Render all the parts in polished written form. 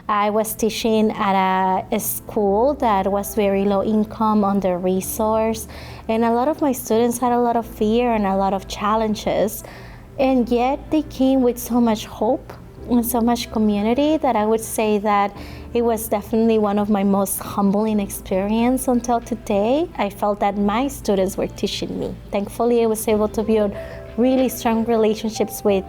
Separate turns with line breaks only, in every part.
I was teaching at a school that was very low income, under-resourced, and a lot of my students had a lot of fear and a lot of challenges, and yet they came with so much hope and so much community that I would say that it was definitely one of my most humbling experiences until today. I felt that my students were teaching me. Thankfully, I was able to build really strong relationships with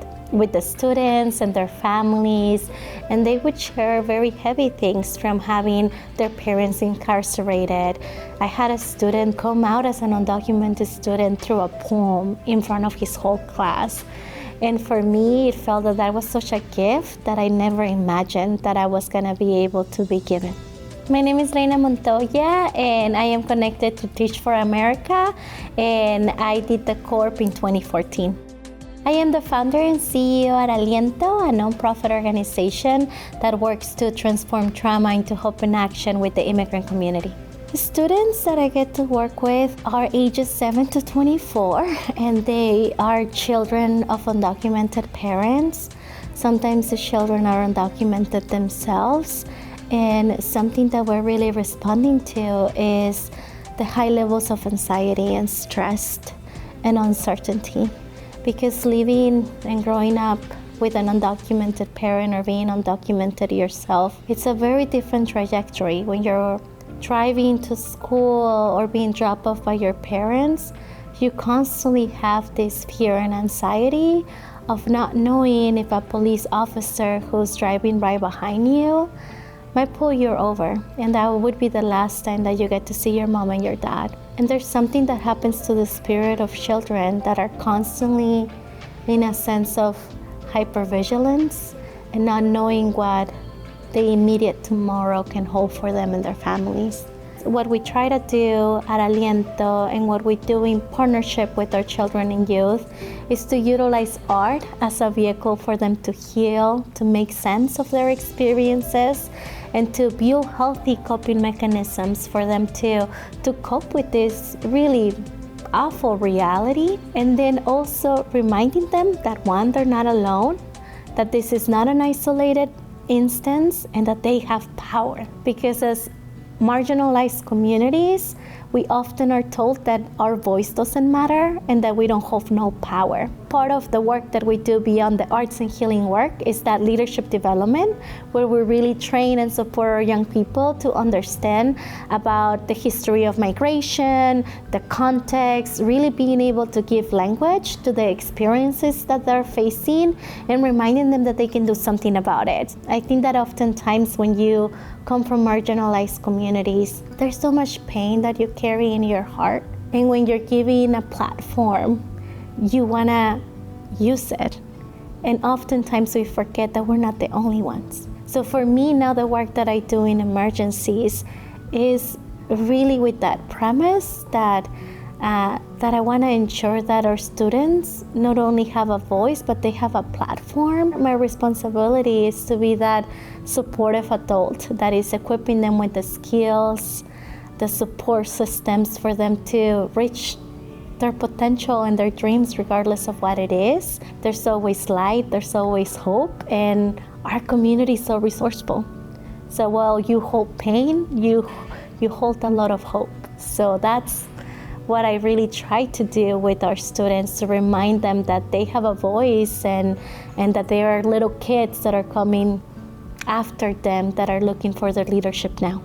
the students and their families, and they would share very heavy things from having their parents incarcerated. I had a student come out as an undocumented student through a poem in front of his whole class. And for me, it felt that that was such a gift that I never imagined that I was gonna be able to be given. My name is Reyna Montoya, and I am connected to Teach for America, and I did the Corp in 2014. I am the founder and CEO at Aliento, a nonprofit organization that works to transform trauma into hope and action with the immigrant community. The students that I get to work with are ages 7 to 24, and they are children of undocumented parents. Sometimes the children are undocumented themselves, and something that we're really responding to is the high levels of anxiety and stress and uncertainty. Because living and growing up with an undocumented parent or being undocumented yourself, it's a very different trajectory. When you're driving to school or being dropped off by your parents, you constantly have this fear and anxiety of not knowing if a police officer who's driving right behind you might pull you over, and that would be the last time that you get to see your mom and your dad. And there's something that happens to the spirit of children that are constantly in a sense of hypervigilance and not knowing what the immediate tomorrow can hold for them and their families. What we try to do at Aliento and what we do in partnership with our children and youth is to utilize art as a vehicle for them to heal, to make sense of their experiences, and to build healthy coping mechanisms for them to cope with this really awful reality. And then also reminding them that one, they're not alone, that this is not an isolated instance, and that they have power. Because as marginalized communities, we often are told that our voice doesn't matter and that we don't have no power. Part of the work that we do beyond the arts and healing work is that leadership development, where we really train and support our young people to understand about the history of migration, the context, really being able to give language to the experiences that they're facing and reminding them that they can do something about it. I think that oftentimes when you come from marginalized communities, there's so much pain that you carry in your heart. And when you're given a platform, you wanna use it. And oftentimes we forget that we're not the only ones. So for me now, the work that I do in emergencies is really with that premise that I want to ensure that our students not only have a voice, but they have a platform. My responsibility is to be that supportive adult that is equipping them with the skills, the support systems for them to reach their potential and their dreams regardless of what it is. There's always light, there's always hope, and our community is so resourceful. So while you hold pain, you hold a lot of hope. So that's what I really try to do with our students, to remind them that they have a voice and that there are little kids that are coming after them that are looking for their leadership now.